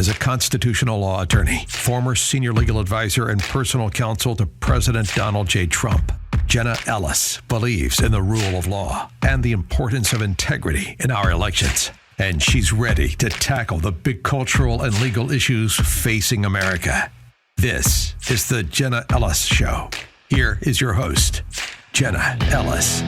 As a constitutional law attorney, former senior legal advisor and personal counsel to President Donald J. Trump, Jenna Ellis believes in the rule of law and the importance of integrity in our elections. And she's ready to tackle the big cultural and legal issues facing America. This is the Jenna Ellis Show. Here is your host, Jenna Ellis.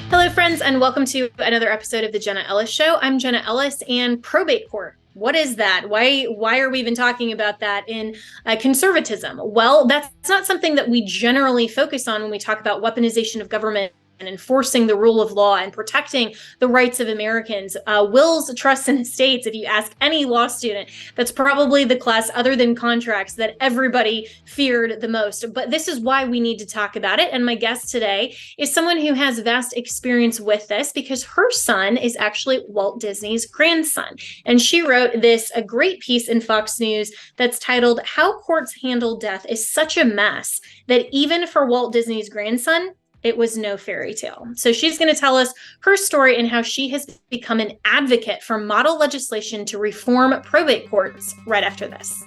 Hello, friends, and welcome to another episode of the Jenna Ellis Show. I'm Jenna Ellis, and probate court. What is that? Why are we even talking about that in conservatism? Well, that's not something that we generally focus on when we talk about weaponization of government and enforcing the rule of law and protecting the rights of Americans. Wills, trusts, and estates, if you ask any law student, that's probably the class other than contracts that everybody feared the most. But this is why we need to talk about it. And my guest today is someone who has vast experience with this because her son is actually Walt Disney's grandson. And she wrote a great piece in Fox News that's titled, "How Courts Handle Death is Such a Mess That Even for Walt Disney's Grandson, It Was No Fairy Tale." So she's going to tell us her story and how she has become an advocate for model legislation to reform probate courts right after this.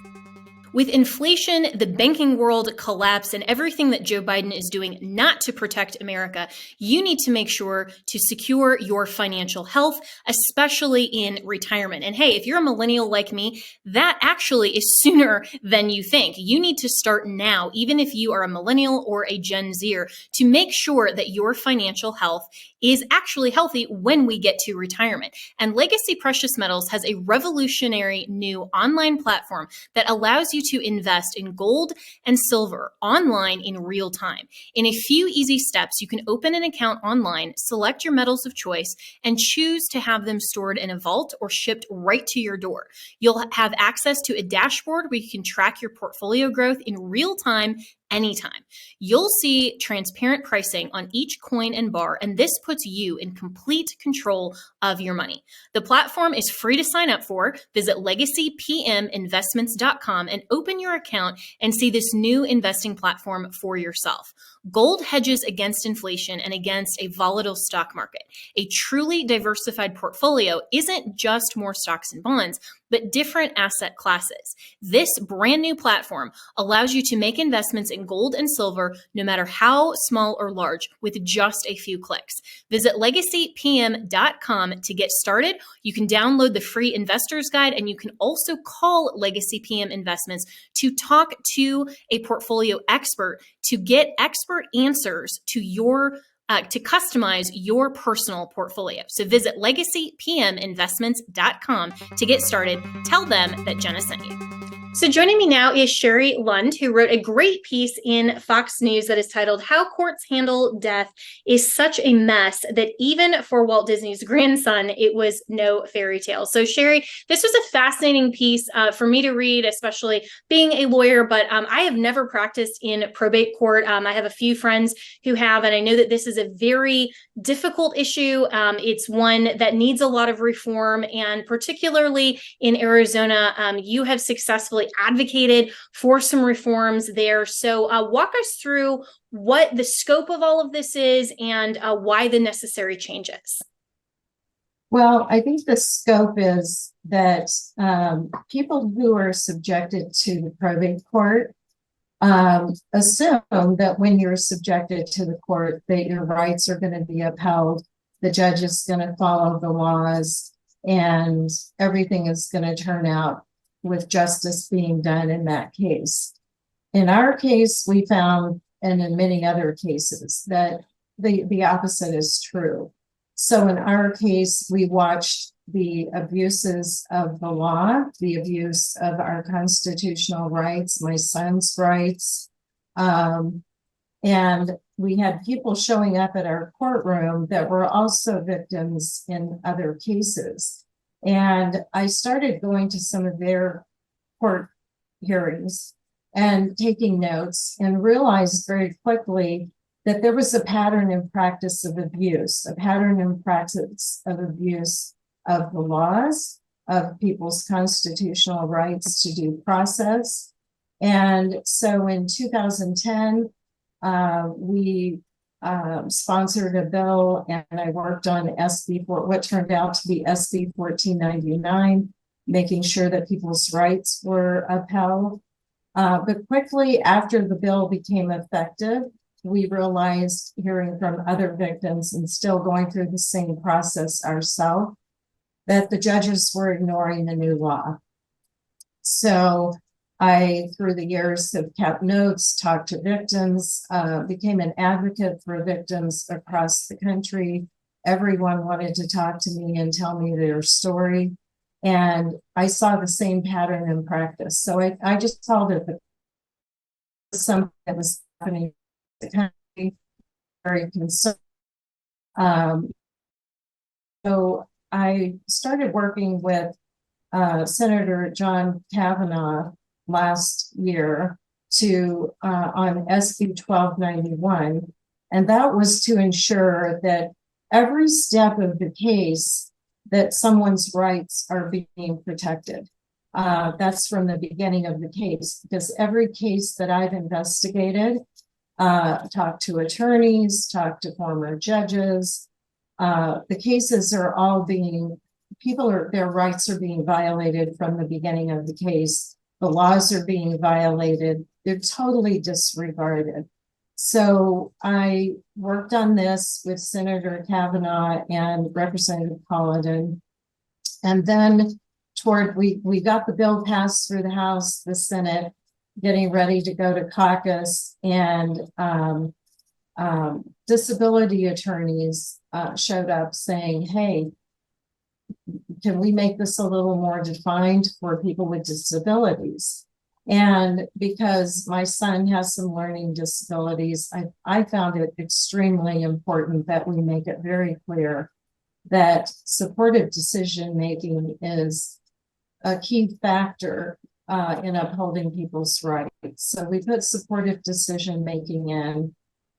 With inflation, the banking world collapse, and everything that Joe Biden is doing not to protect America, you need to make sure to secure your financial health, especially in retirement. And hey, if you're a millennial like me, that actually is sooner than you think. You need to start now, even if you are a millennial or a Gen Zer, to make sure that your financial health is actually healthy when we get to retirement. And Legacy Precious Metals has a revolutionary new online platform that allows you to invest in gold and silver online in real time. In a few easy steps, you can open an account online, select your metals of choice, and choose to have them stored in a vault or shipped right to your door. You'll have access to a dashboard where you can track your portfolio growth in real time anytime. You'll see transparent pricing on each coin and bar, and this puts you in complete control of your money. The platform is free to sign up for. Visit legacypminvestments.com and open your account and see this new investing platform for yourself. Gold hedges against inflation and against a volatile stock market. A truly diversified portfolio isn't just more stocks and bonds, but different asset classes. This brand new platform allows you to make investments in gold and silver, no matter how small or large, with just a few clicks. Visit legacypm.com to get started. You can download the free investor's guide, and you can also call Legacy PM Investments to talk to a portfolio expert to get expert answers to to customize your personal portfolio. So visit legacypminvestments.com to get started. Tell them that Jenna sent you. So joining me now is Sherry Lund, who wrote a great piece in Fox News that is titled, "How Courts Handle Death is Such a Mess That Even for Walt Disney's Grandson, It Was No Fairy Tale." So Sherry, this was a fascinating piece for me to read, especially being a lawyer, but I have never practiced in probate court. I have a few friends who have, and I know that this is a very difficult issue. It's one that needs a lot of reform, and particularly in Arizona, you have successfully advocated for some reforms there. So walk us through what the scope of all of this is and why the necessary changes. Well, I think the scope is that people who are subjected to the probate court assume that when you're subjected to the court, that your rights are going to be upheld, the judge is going to follow the laws, and everything is going to turn out with justice being done in that case. In our case, we found, and in many other cases, that the opposite is true. So in our case, we watched the abuses of the law, the abuse of our constitutional rights, my son's rights, and we had people showing up at our courtroom that were also victims in other cases. And I started going to some of their court hearings and taking notes, and realized very quickly that there was a pattern and practice of abuse, of the laws, of people's constitutional rights to due process. And so in 2010, we sponsored a bill, and I worked on what turned out to be SB 1499, making sure that people's rights were upheld. But quickly after the bill became effective, we realized, hearing from other victims and still going through the same process ourselves, that the judges were ignoring the new law. So I, through the years, have kept notes, talked to victims, became an advocate for victims across the country. Everyone wanted to talk to me and tell me their story. And I saw the same pattern in practice. So I just called it something that was happening in the country, very concerned. So I started working with Senator John Kavanaugh last year on SB 1291, and that was to ensure that every step of the case that someone's rights are being protected. That's from the beginning of the case, because every case that I've investigated, talked to attorneys, talked to former judges, the cases are all their rights are being violated from the beginning of the case. The laws are being violated. They're totally disregarded. So I worked on this with Senator Kavanaugh and Representative Collin. And then we got the bill passed through the House, the Senate, getting ready to go to caucus, and disability attorneys showed up saying, hey, can we make this a little more defined for people with disabilities? And because my son has some learning disabilities, I found it extremely important that we make it very clear that supportive decision-making is a key factor in upholding people's rights. So we put supportive decision-making in,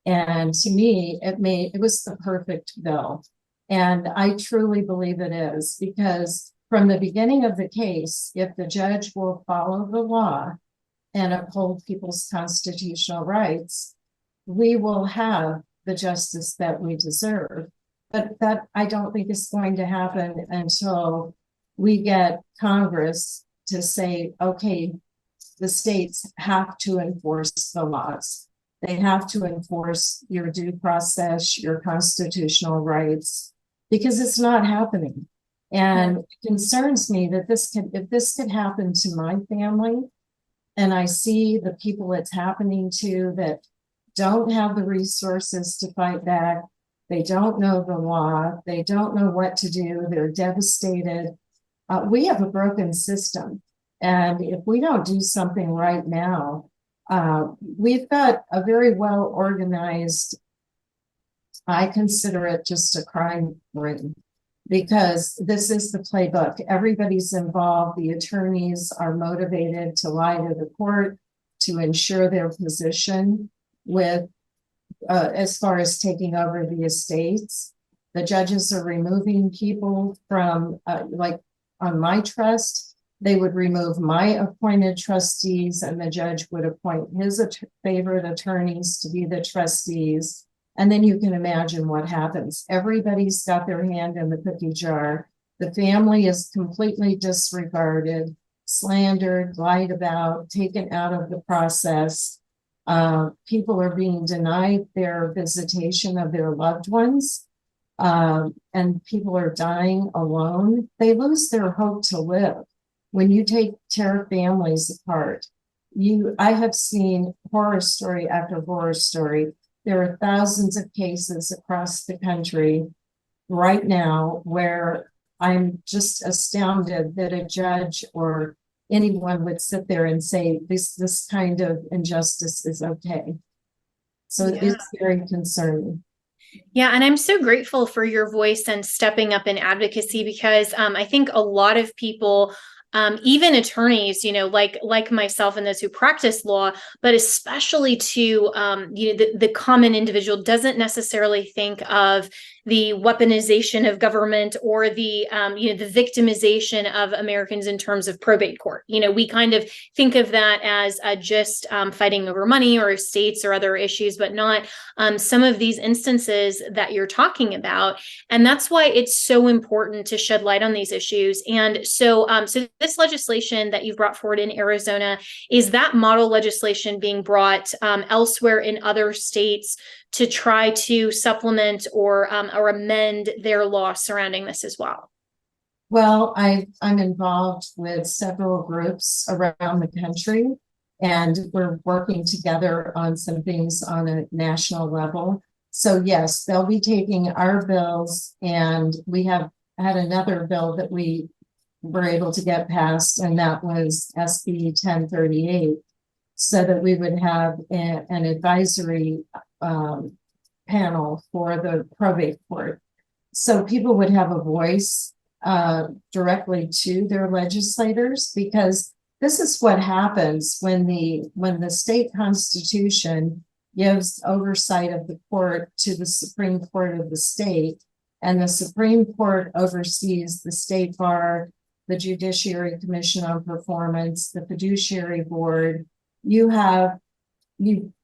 and to me, it was the perfect bill. And I truly believe it is, because from the beginning of the case, if the judge will follow the law and uphold people's constitutional rights, we will have the justice that we deserve. But that, I don't think, is going to happen until we get Congress to say, okay, the states have to enforce the laws. They have to enforce your due process, your constitutional rights, because it's not happening. And it concerns me that if this could happen to my family, and I see the people it's happening to that don't have the resources to fight back, they don't know the law, they don't know what to do, they're devastated. We have a broken system. And if we don't do something right now, we've got a very well organized, I consider it just a crime ring, because this is the playbook. Everybody's involved. The attorneys are motivated to lie to the court to ensure their position with, as far as taking over the estates. The judges are removing people from, like on my trust, they would remove my appointed trustees, and the judge would appoint his favorite attorneys to be the trustees. And then you can imagine what happens. Everybody's got their hand in the cookie jar. The family is completely disregarded, slandered, lied about, taken out of the process. People are being denied their visitation of their loved ones. And people are dying alone. They lose their hope to live. When you tear families apart, I have seen horror story after horror story. There are thousands of cases across the country right now where I'm just astounded that a judge or anyone would sit there and say this kind of injustice is okay. So it's very concerning. Yeah, and I'm so grateful for your voice and stepping up in advocacy, because I think a lot of people, even attorneys, like myself and those who practice law, but especially to, the common individual doesn't necessarily think of the weaponization of government or the the victimization of Americans in terms of probate court. We kind of think of that as just fighting over money or estates or other issues, but not some of these instances that you're talking about. And that's why it's so important to shed light on these issues. And so this legislation that you've brought forward in Arizona, is that model legislation being brought elsewhere in other states to try to supplement or amend their law surrounding this as well? Well, I'm involved with several groups around the country, and we're working together on some things on a national level. So yes, they'll be taking our bills, and we have had another bill that we were able to get passed, and that was SB 1038, so that we would have an advisory panel for the probate court. So people would have a voice directly to their legislators, because this is what happens when the state constitution gives oversight of the court to the Supreme Court of the state, and the Supreme Court oversees the state bar, the Judiciary Commission on Performance, the Fiduciary Board.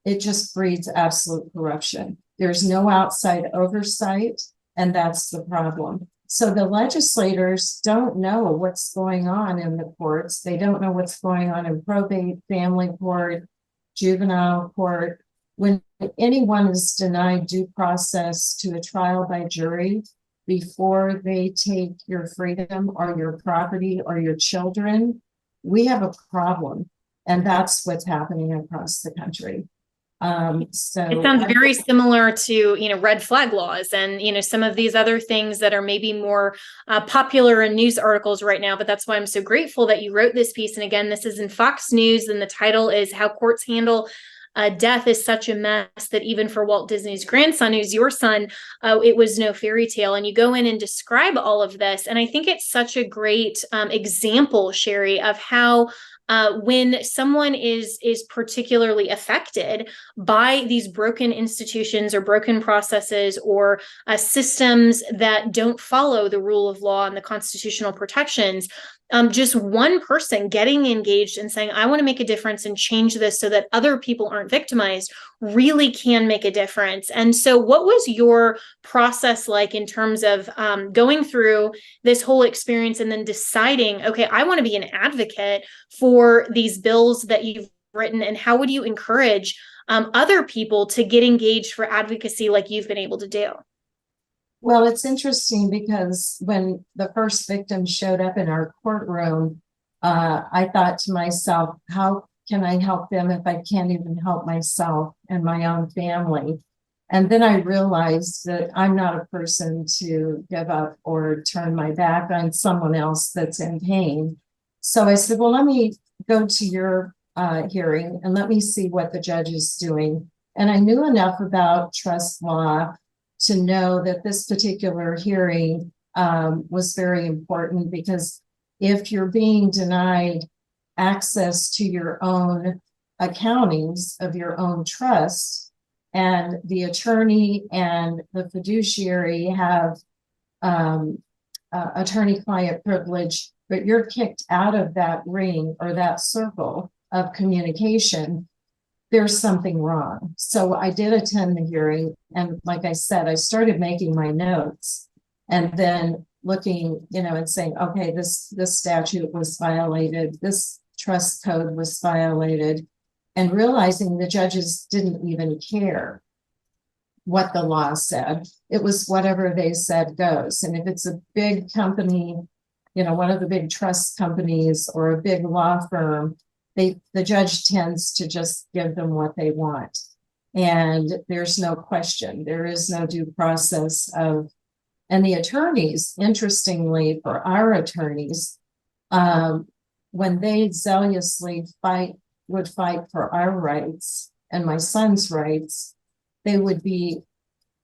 It just breeds absolute corruption. There's no outside oversight, and that's the problem. So the legislators don't know what's going on in the courts. They don't know what's going on in probate, family court, juvenile court. When anyone is denied due process to a trial by jury before they take your freedom or your property or your children, we have a problem. And that's what's happening across the country. So it sounds very similar to, red flag laws and, some of these other things that are maybe more popular in news articles right now. But that's why I'm so grateful that you wrote this piece. And again, this is in Fox News, and the title is How Courts Handle Death is Such a Mess That Even for Walt Disney's Grandson, who's your son, it was no fairy tale. And you go in and describe all of this. And I think it's such a great example, Sherry, of how when someone is particularly affected by these broken institutions or broken processes or systems that don't follow the rule of law and the constitutional protections, just one person getting engaged and saying, I want to make a difference and change this so that other people aren't victimized, really can make a difference. And so what was your process like in terms of going through this whole experience and then deciding, okay, I want to be an advocate for these bills that you've written, and how would you encourage other people to get engaged for advocacy like you've been able to do? Well, it's interesting because when the first victim showed up in our courtroom, I thought to myself, how can I help them if I can't even help myself and my own family? And then I realized that I'm not a person to give up or turn my back on someone else that's in pain. So I said, well, let me go to your hearing and let me see what the judge is doing. And I knew enough about trust law to know that this particular hearing was very important, because if you're being denied access to your own accountings of your own trust, and the attorney and the fiduciary have attorney-client privilege, but you're kicked out of that ring or that circle of communication, there's something wrong. So I did attend the hearing, and like I said, I started making my notes and then looking, and saying, okay, this statute was violated, this trust code was violated, and realizing the judges didn't even care what the law said. It was whatever they said goes. And if it's a big company, one of the big trust companies or a big law firm, the judge tends to just give them what they want. And there's no question. There is no due process and the attorneys, interestingly, for our attorneys, when they zealously would fight for our rights and my son's rights, they would be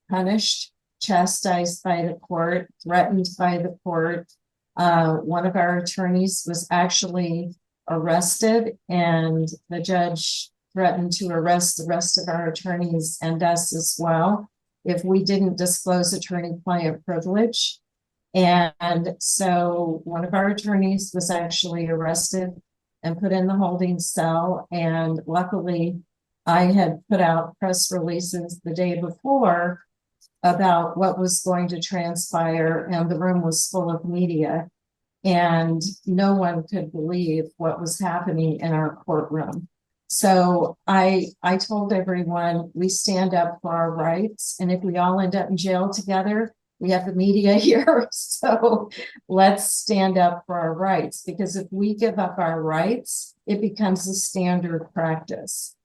punished, chastised by the court, threatened by the court. One of our attorneys was actually arrested, and the judge threatened to arrest the rest of our attorneys and us as well if we didn't disclose attorney-client privilege. And so one of our attorneys was actually arrested and put in the holding cell. And luckily, I had put out press releases the day before about what was going to transpire, and the room was full of media, and no one could believe what was happening in our courtroom. So I told everyone, we stand up for our rights, and if we all end up in jail together, we have the media here. So let's stand up for our rights, because if we give up our rights, it becomes a standard practice.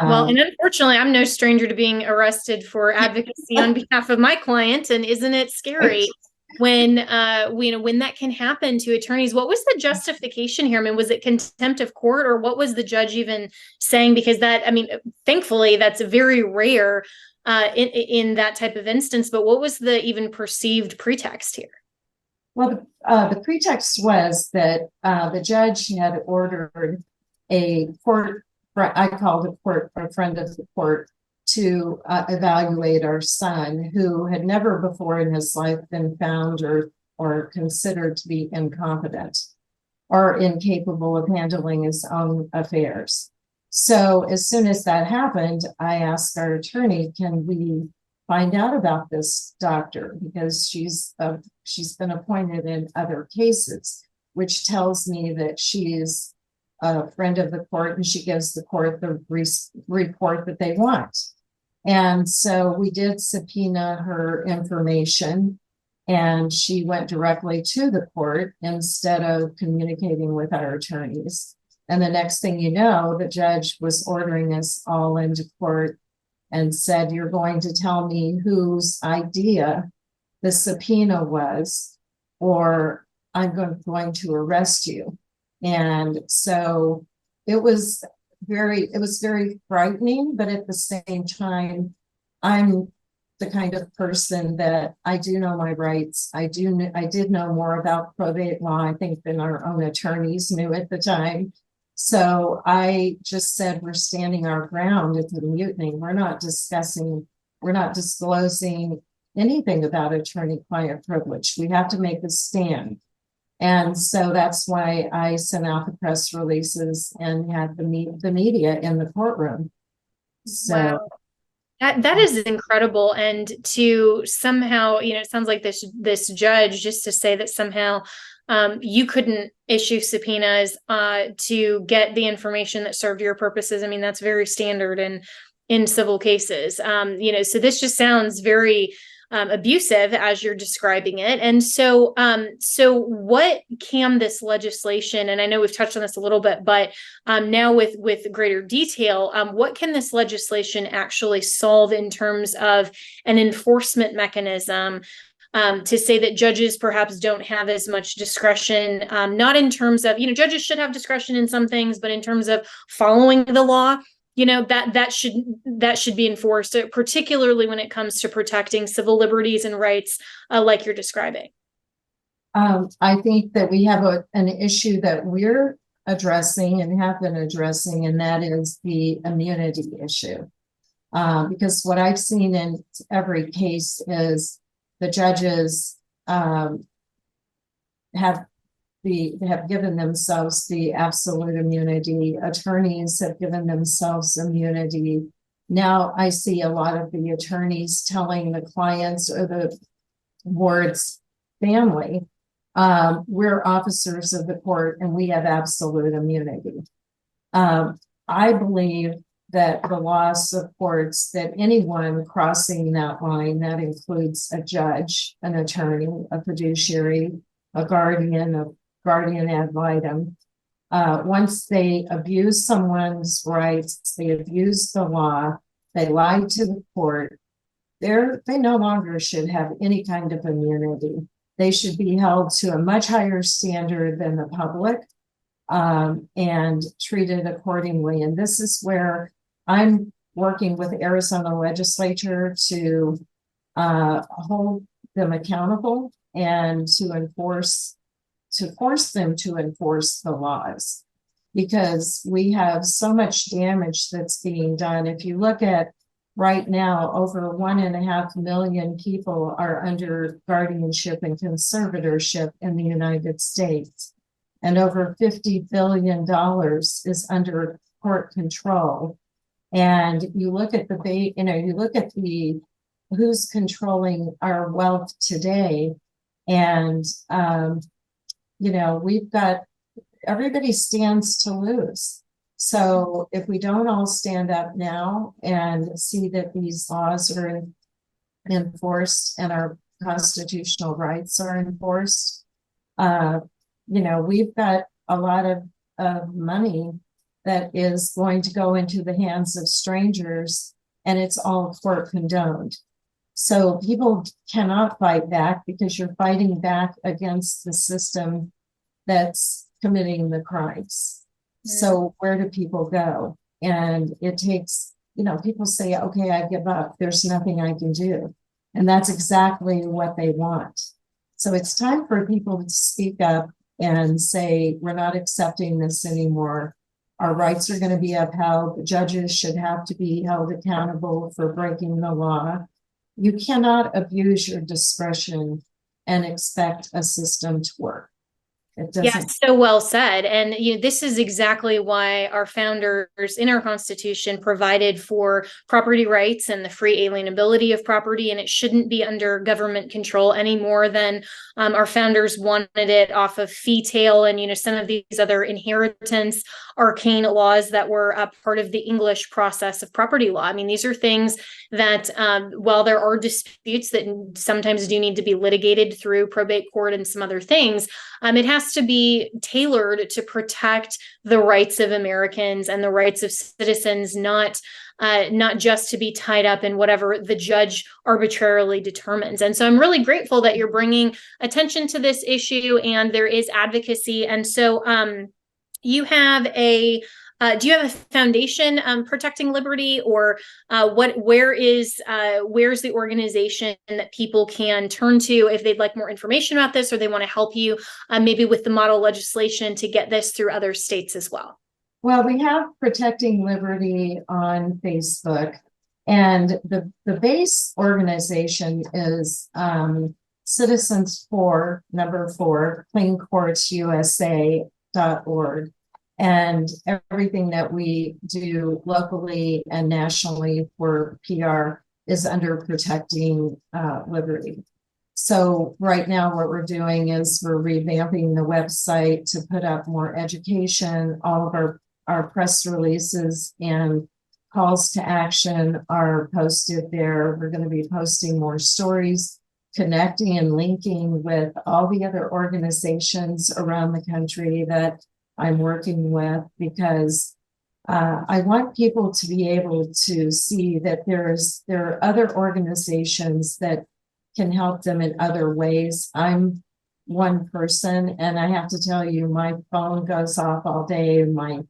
Well, and unfortunately, I'm no stranger to being arrested for advocacy on behalf of my client. And isn't it scary when when that can happen to attorneys? What was the justification here? I mean, was it contempt of court, or what was the judge even saying? Because that, I mean, thankfully, that's very rare in that type of instance. But what was the even perceived pretext here? Well, the pretext was that the judge had ordered a court, I called a friend of the court, to evaluate our son, who had never before in his life been found or considered to be incompetent or incapable of handling his own affairs. So as soon as that happened, I asked our attorney, can we find out about this doctor? Because she's been appointed in other cases, which tells me that she's a friend of the court, and she gives the court the report that they want. And so we did subpoena her information, and she went directly to the court instead of communicating with our attorneys. And the next thing you know, the judge was ordering us all into court and said, you're going to tell me whose idea the subpoena was, or I'm going to arrest you. And so it was very frightening, but at the same time, I'm the kind of person that I do know my rights. I did know more about probate law, I think, than our own attorneys knew at the time. So I just said, we're standing our ground at the mutiny. We're not discussing, we're not disclosing anything about attorney-client privilege. We have to make a stand. And so that's why I sent out the press releases and had the media in the courtroom. So wow. That is incredible. And to somehow, it sounds like this judge, just to say that somehow you couldn't issue subpoenas to get the information that served your purposes. I mean, that's very standard in civil cases. So this just sounds very abusive as you're describing it. And so what can this legislation, and I know we've touched on this a little bit, but now with greater detail, what can this legislation actually solve in terms of an enforcement mechanism to say that judges perhaps don't have as much discretion, not in terms of, judges should have discretion in some things, but in terms of following the law, that should be enforced, particularly when it comes to protecting civil liberties and rights, like you're describing. I think that we have an issue that we're addressing and have been addressing, and that is the immunity issue. Because what I've seen in every case is the judges have given themselves the absolute immunity. Attorneys have given themselves immunity. Now I see a lot of the attorneys telling the clients or the ward's family, we're officers of the court and we have absolute immunity. I believe that the law supports that anyone crossing that line, that includes a judge, an attorney, a fiduciary, a guardian ad litem. Once they abuse someone's rights, they abuse the law, they lie to the court, they no longer should have any kind of immunity. They should be held to a much higher standard than the public, and treated accordingly. And this is where I'm working with the Arizona legislature to hold them accountable and to force them to enforce the laws, because we have so much damage that's being done. If you look at right now, over 1.5 million people are under guardianship and conservatorship in the United States. And over $50 billion is under court control. And you look at you look at who's controlling our wealth today. And, we've got, everybody stands to lose. So if we don't all stand up now and see that these laws are enforced and our constitutional rights are enforced, we've got a lot of money that is going to go into the hands of strangers, and it's all court condoned. So people cannot fight back because you're fighting back against the system that's committing the crimes. So where do people go? And it takes, people say, okay, I give up. There's nothing I can do. And that's exactly what they want. So it's time for people to speak up and say, we're not accepting this anymore. Our rights are going to be upheld. The judges should have to be held accountable for breaking the law. You cannot abuse your discretion and expect a system to work. It doesn't. Yeah, so well said. And this is exactly why our founders in our Constitution provided for property rights and the free alienability of property. And it shouldn't be under government control any more than our founders wanted it off of fee tail and some of these other inheritance arcane laws that were a part of the English process of property law. I mean, these are things that while there are disputes that sometimes do need to be litigated through probate court and some other things, it has to be tailored to protect the rights of Americans and the rights of citizens, not just to be tied up in whatever the judge arbitrarily determines. And so I'm really grateful that you're bringing attention to this issue and there is advocacy. And so you have do you have a foundation protecting liberty, or where's the organization that people can turn to if they'd like more information about this, or they want to help you maybe with the model legislation to get this through other states as well? Well, we have Protecting Liberty on Facebook, and the base organization is Citizens for cleancourtsusa.org. And everything that we do locally and nationally for PR is under Protecting Liberty. So right now what we're doing is we're revamping the website to put up more education. All of our press releases and calls to action are posted there. We're going to be posting more stories, connecting and linking with all the other organizations around the country that I'm working with, because I want people to be able to see that there are other organizations that can help them in other ways. I'm one person, and I have to tell you, my phone goes off all day, my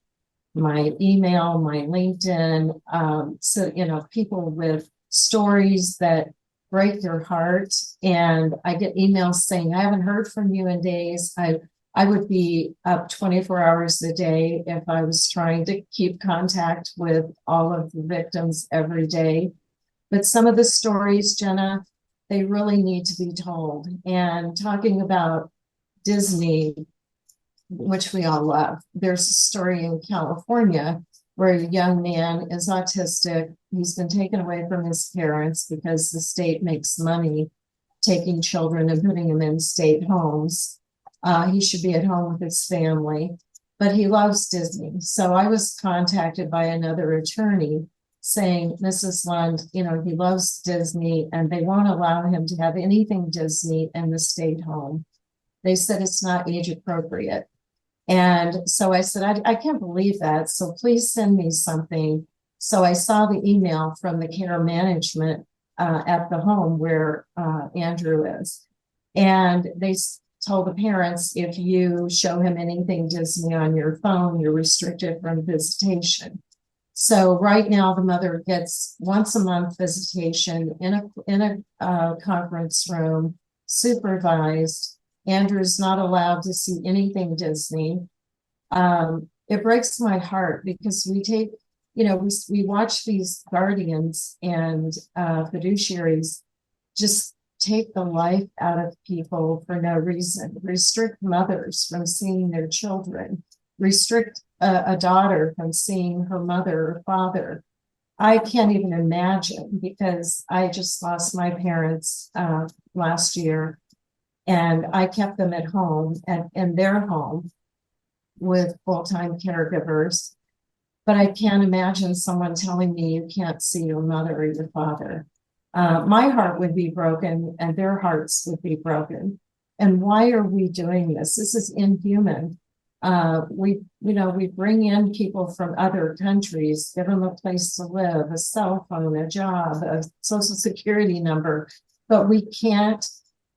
email, my LinkedIn. So people with stories that break their heart, and I get emails saying, I haven't heard from you in days. I would be up 24 hours a day if I was trying to keep contact with all of the victims every day. But some of the stories, Jenna, they really need to be told. And talking about Disney, which we all love, there's a story in California where a young man is autistic. He's been taken away from his parents because the state makes money taking children and putting them in state homes. He should be at home with his family, but he loves Disney. So I was contacted by another attorney saying, Mrs. Lund, he loves Disney and they won't allow him to have anything Disney in the state home. They said it's not age appropriate. And so I said, I can't believe that. So please send me something. So I saw the email from the care management at the home where Andrew is. And they told the parents, if you show him anything Disney on your phone, you're restricted from visitation. So right now the mother gets once a month visitation in a conference room, supervised. Andrew's not allowed to see anything Disney. It breaks my heart because we take, we watch these guardians and fiduciaries just take the life out of people for no reason, restrict mothers from seeing their children, restrict a daughter from seeing her mother or father. I can't even imagine, because I just lost my parents last year, and I kept them at home in their home with full-time caregivers. But I can't imagine someone telling me you can't see your mother or your father. My heart would be broken, and their hearts would be broken. And why are we doing this? This is inhuman. We bring in people from other countries, give them a place to live, a cell phone, a job, a social security number, but we can't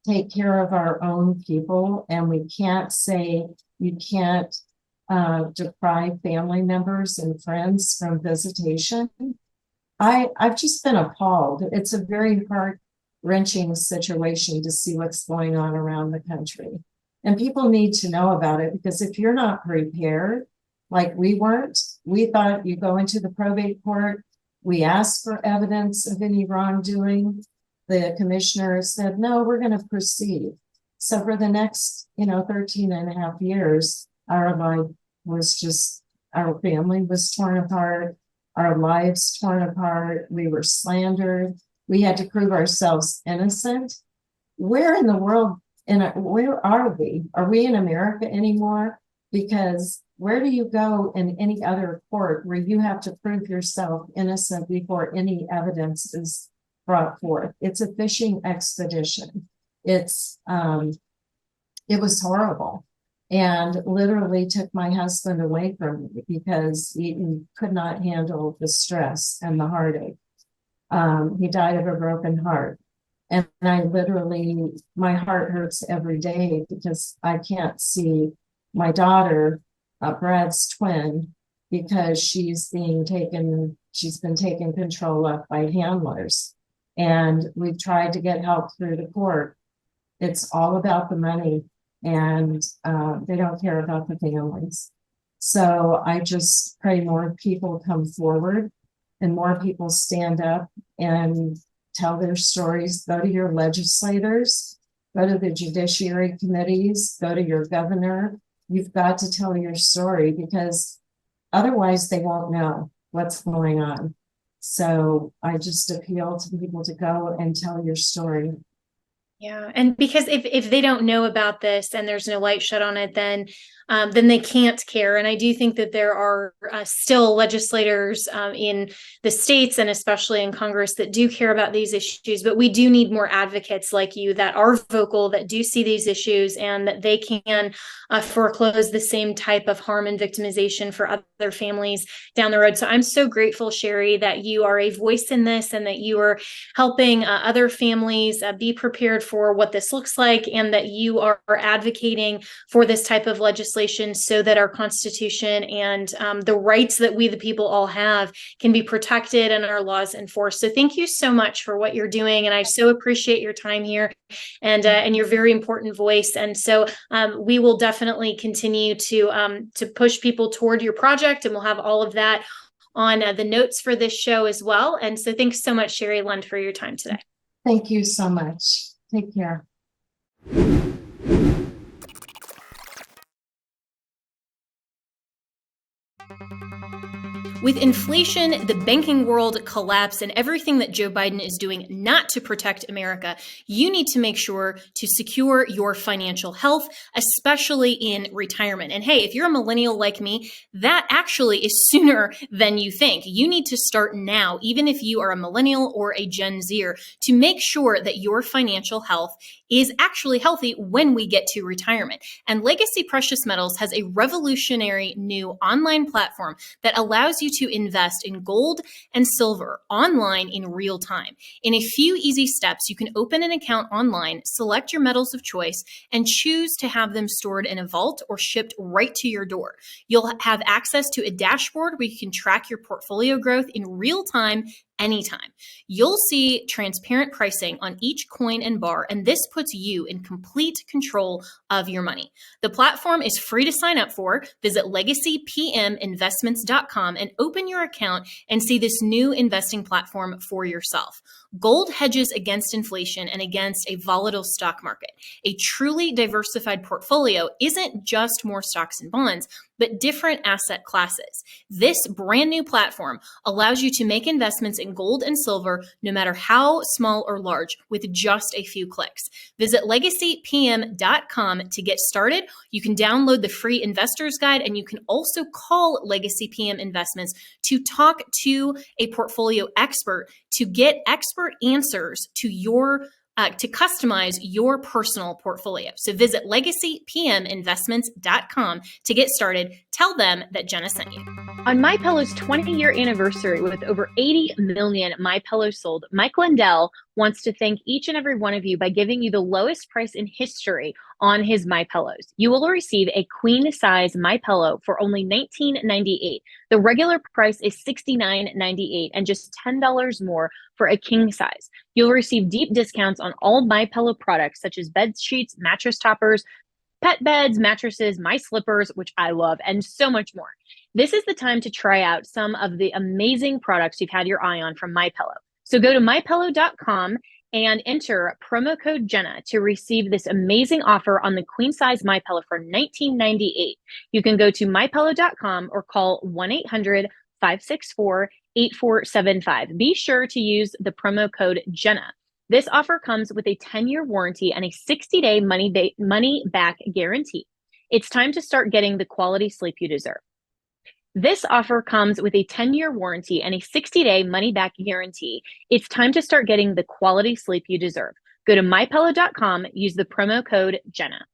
take care of our own people, and we can't say you can't deprive family members and friends from visitation. I've just been appalled. It's a very heart-wrenching situation to see what's going on around the country. And people need to know about it, because if you're not prepared, like we weren't, we thought you go into the probate court, we asked for evidence of any wrongdoing. The commissioner said, no, we're going to proceed. So for the next, 13 and a half years, our life was just, our family was torn apart, our lives torn apart. We were slandered. We had to prove ourselves innocent. Where in the world, where are we? Are we in America anymore? Because where do you go in any other court where you have to prove yourself innocent before any evidence is brought forth? It's a fishing expedition. It was horrible, and literally took my husband away from me, because he could not handle the stress and the heartache. He died of a broken heart. And I literally, my heart hurts every day, because I can't see my daughter, Brad's twin, because she's been taken control of by handlers. And we've tried to get help through the court. It's all about the money, and they don't care about the families. So I just pray more people come forward, and more people stand up and tell their stories. Go to your legislators, go to the judiciary committees, go to your governor. You've got to tell your story, because otherwise they won't know what's going on. So I just appeal to people to go and tell your story. Yeah. And because if they don't know about this and there's no light shed on it, then they can't care. And I do think that there are still legislators in the states, and especially in Congress, that do care about these issues. But we do need more advocates like you that are vocal, that do see these issues, and that they can foreclose the same type of harm and victimization for other families down the road. So I'm so grateful, Sherry, that you are a voice in this, and that you are helping other families be prepared for what this looks like, and that you are advocating for this type of legislation so that our Constitution and the rights that we, the people, all have can be protected and our laws enforced. So thank you so much for what you're doing. And I so appreciate your time here and your very important voice. And so we will definitely continue to push people toward your project, and we'll have all of that on the notes for this show as well. And so thanks so much, Sherry Lund, for your time today. Thank you so much. Take care. With inflation, the banking world collapse, and everything that Joe Biden is doing not to protect America, you need to make sure to secure your financial health, especially in retirement. And hey, if you're a millennial like me, that actually is sooner than you think. You need to start now, even if you are a millennial or a Gen Zer, to make sure that your financial health is actually healthy when we get to retirement. And Legacy Precious Metals has a revolutionary new online platform that allows you to invest in gold and silver online in real time. In a few easy steps, you can open an account online, select your metals of choice, and choose to have them stored in a vault or shipped right to your door. You'll have access to a dashboard where you can track your portfolio growth in real time anytime. You'll see transparent pricing on each coin and bar, and this puts you in complete control of your money. The platform is free to sign up for. Visit legacypminvestments.com and open your account and see this new investing platform for yourself. Gold hedges against inflation and against a volatile stock market. A truly diversified portfolio isn't just more stocks and bonds, but different asset classes. This brand new platform allows you to make investments in gold and silver, no matter how small or large, with just a few clicks. Visit legacypm.com to get started. You can download the free investor's guide, and you can also call Legacy PM Investments to talk to a portfolio expert to get expert answers to your to customize your personal portfolio. So visit legacypminvestments.com to get started. Tell them that Jenna sent you. On MyPillow's 20-year anniversary, with over 80 million MyPillows sold, Mike Lindell wants to thank each and every one of you by giving you the lowest price in history on his MyPillows. You will receive a queen-size MyPillow for only $19.98. The regular price is $69.98 and just $10 more for a king size. You'll receive deep discounts on all MyPillow products such as bed sheets, mattress toppers, pet beds, mattresses, my slippers, which I love, and so much more. This is the time to try out some of the amazing products you've had your eye on from MyPillow. So go to mypillow.com and enter promo code Jenna to receive this amazing offer on the queen size MyPillow for $19.98. You can go to mypillow.com or call 1-800-564-8475. Be sure to use the promo code Jenna. This offer comes with a 10-year warranty and a 60-day money-back guarantee. It's time to start getting the quality sleep you deserve. This offer comes with a 10-year warranty and a 60-day money-back guarantee. It's time to start getting the quality sleep you deserve. Go to mypillow.com, use the promo code Jenna.